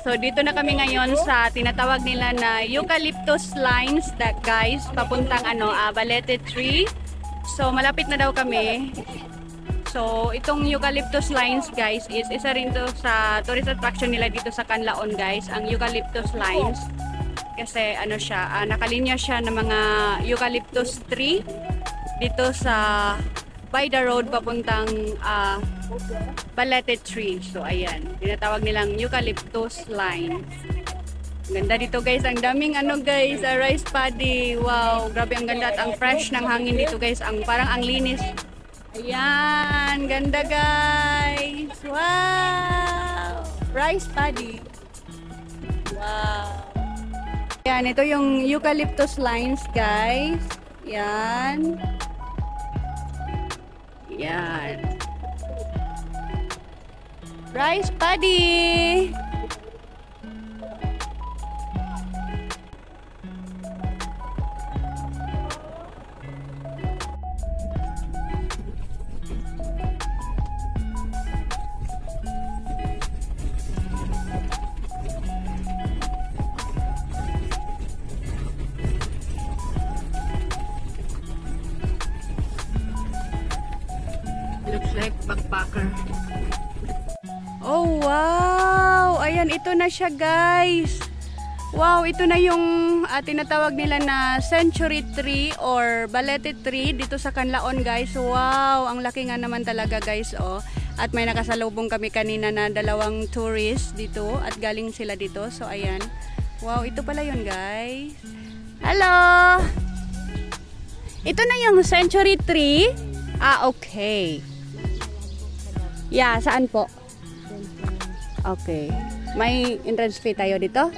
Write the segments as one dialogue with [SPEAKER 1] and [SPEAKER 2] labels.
[SPEAKER 1] So dito na kami ngayon sa tinatawag nila na eucalyptus lines that guys, papuntang Balete Tree. So malapit na daw kami. So itong eucalyptus lines guys is isa rin to sa tourist attraction nila dito sa Canlaon guys, ang eucalyptus lines. Kasi nakalinya siya ng mga eucalyptus tree dito sa by the road papuntang Balete Tree. So ayan, tinatawag nilang eucalyptus line. Ganda dito guys, ang daming guys, rice paddy. Wow, grabe ang ganda at ang fresh ng hangin dito guys, parang ang linis. Ayan, ganda guys. Wow, rice paddy. Wow. Ayan, ito yung eucalyptus lines guys. Ayan. Yan. Rice paddy.
[SPEAKER 2] Looks like backpacker.
[SPEAKER 1] Oh wow! Ayan, ito na siya guys. Wow, ito na yung tinatawag nila na century tree or Balete Tree dito sa Canlaon guys. Wow, ang laki nga naman talaga guys. Oh. At may nakasalubong kami kanina na dalawang tourists dito at galing sila dito. So ayan. Wow, ito pala yun guys. Hello! Ito na yung century tree. Okay. Yeah, saan po? Okay. May entrance fee tayo dito?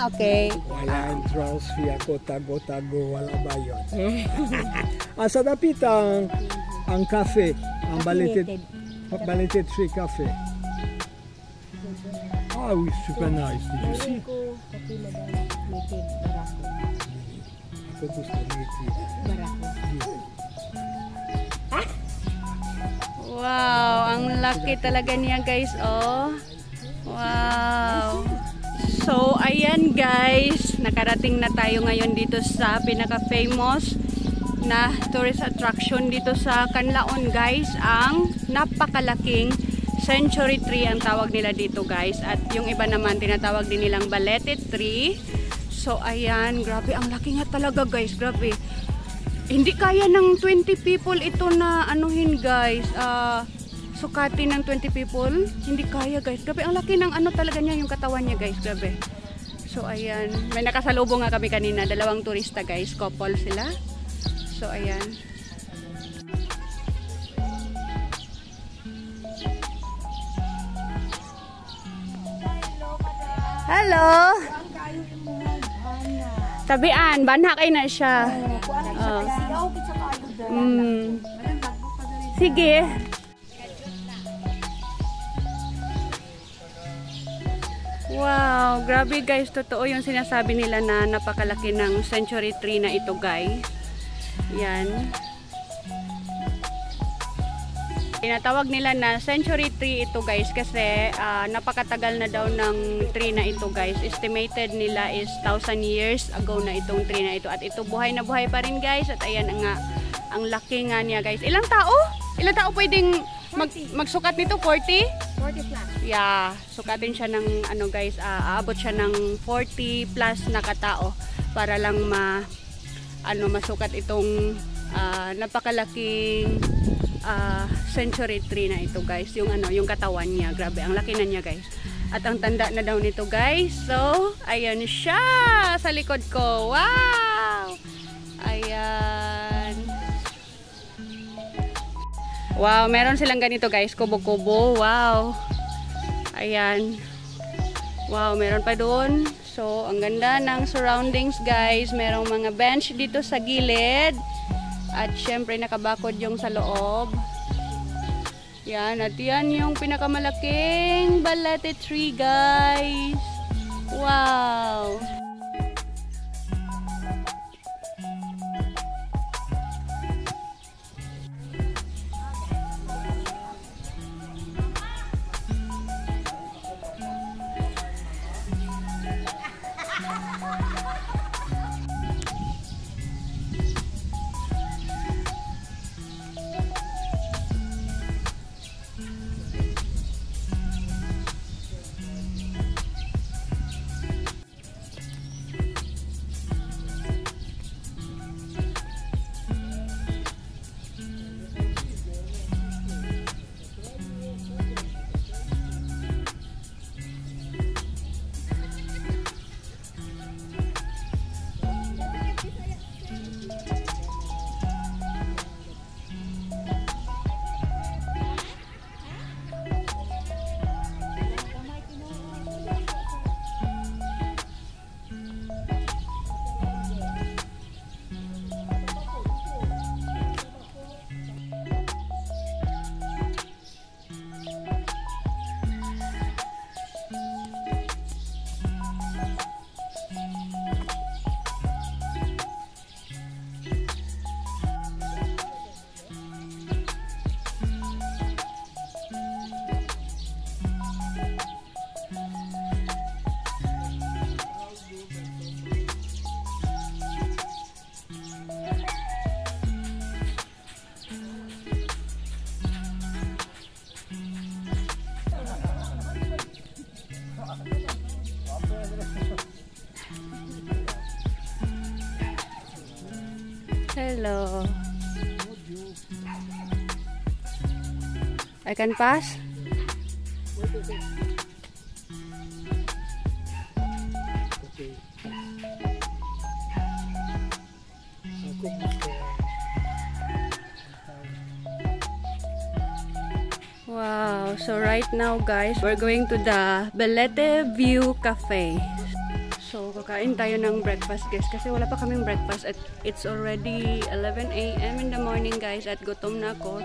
[SPEAKER 1] Okay.
[SPEAKER 3] Wala entrance fee ako, tago-tago, wala bayad. Asa dapit ang cafe, ang Balete Tree Cafe. Oh, it's super nice. Did you see? Ako gusto native.
[SPEAKER 1] Wow, ang laki talaga niya guys, oh. Wow. So, ayan guys, nakarating na tayo ngayon dito sa pinaka-famous na tourist attraction dito sa Canlaon guys, ang napakalaking century tree ang tawag nila dito guys. At yung iba naman tinatawag din nilang Balete Tree. So, ayan, grabe, ang laki nga talaga guys, grabe. Hindi kaya ng 20 people ito na anuhin guys, sukatin ng 20 people. Hindi kaya guys, grabe ang laki ng talaga niya, yung katawan niya guys, grabe. So ayan, may nakasalubong nga kami kanina, dalawang turista guys, couple sila. So ayan. Hello! Tabian, banha kayo na siya. Sige. Wow, grabe guys, totoo yung sinasabi nila na napakalaki ng century tree na ito guys. Yan. Tinatawag nila na century tree ito guys kasi napakatagal na daw ng tree na ito guys. Estimated nila is 1,000 years ago na itong tree na ito. At ito buhay na buhay pa rin guys. At ayan nga, ang laki nga niya guys. Ilang tao? Ilang tao pwedeng magsukat nito? 40?
[SPEAKER 2] 40 plus.
[SPEAKER 1] Yeah, sukatin siya ng guys, aabot siya ng 40 plus na katao para lang masukat itong napakalaking century tree na ito guys, yung yung katawan niya, grabe ang laki na niya guys. At ang tanda na daw nito guys. So ayan siya sa likod ko. Wow, ayan. Wow, meron silang ganito guys, kubo-kubo. Wow, ayan. Wow, meron pa doon. So ang ganda ng surroundings guys. Merong mga bench dito sa gilid. At syempre nakabakod yung sa loob. Yan, at yan yung pinakamalaking Balete Tree guys. Wow! Hello. I can pass?
[SPEAKER 3] Okay. Ako gusto.
[SPEAKER 1] Wow, so right now guys, we're going to the Belete View Cafe. So kakain tayo ng breakfast guys kasi wala pa kaming breakfast at it's already 11 AM in the morning guys at gutom na ako.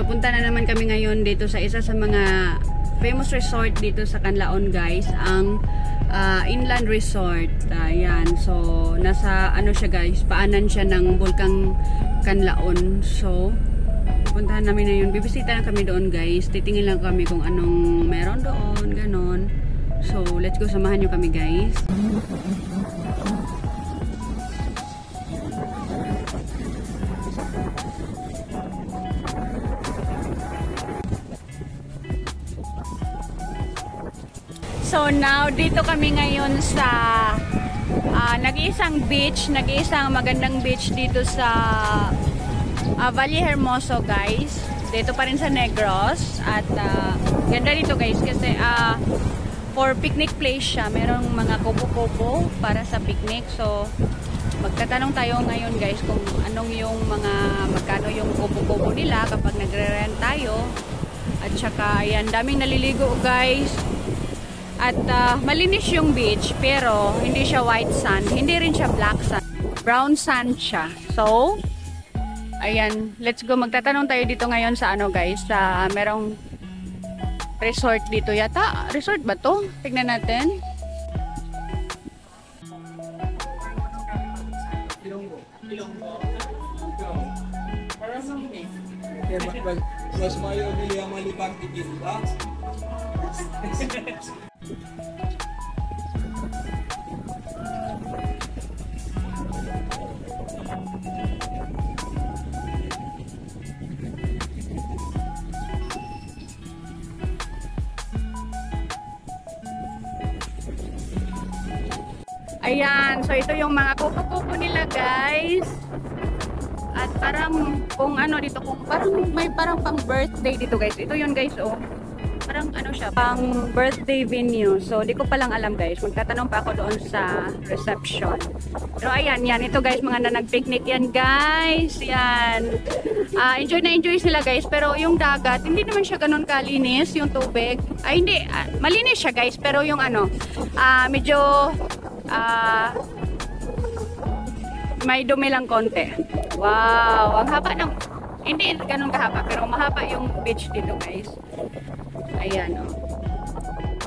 [SPEAKER 1] Papunta na naman kami ngayon dito sa isa sa mga famous resort dito sa Canlaon guys, ang Inland Resort. Ayan, so nasa ano siya guys, paanan siya ng Bulkang Canlaon. So pupuntahan namin na yun, bibisita na kami doon guys, titingin lang kami kung anong meron doon, ganon. So let's go, samahan nyo kami guys. So now, dito kami ngayon sa nag-iisang beach, nag-iisang magandang beach dito sa Valle Hermoso guys. Dito pa rin sa Negros. At ganda dito guys kasi for picnic place siya. Merong mga kubo-kubo para sa picnic. So magtatanong tayo ngayon guys kung anong yung mga, magkano yung kubo-kubo nila kapag nagre-rent tayo. At saka ayan, daming naliligo guys. At malinis yung beach pero hindi siya white sand, hindi rin siya black sand, brown sand siya. So ayan, let's go, magtatanong tayo dito ngayon sa ano guys, sa merong resort dito yata. Resort ba to? Tignan natin.
[SPEAKER 3] Mas mayo bili ang malibang tigil ba?
[SPEAKER 1] Ayan, so ito yung mga kuko-kuko nila guys. At parang kung ano dito, kung parang may parang pang birthday dito guys. Ito yun guys, oh. Parang ano siya, pang birthday venue. So, di ko palang alam guys. Magtatanong pa ako doon sa reception. Pero ayan, yan. Ito guys, mga na nag-picnic yan guys. Yan. Enjoy na enjoy sila guys. Pero yung dagat, hindi naman siya ganun kalinis. Yung tubig. Ay, hindi. Malinis siya guys. Pero yung ano, medyo may dumi lang konti. Wow. Ang haba ng... Hindi ganun kahaba, pero mahaba yung beach dito guys. Ayan, oh.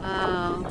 [SPEAKER 1] Wow.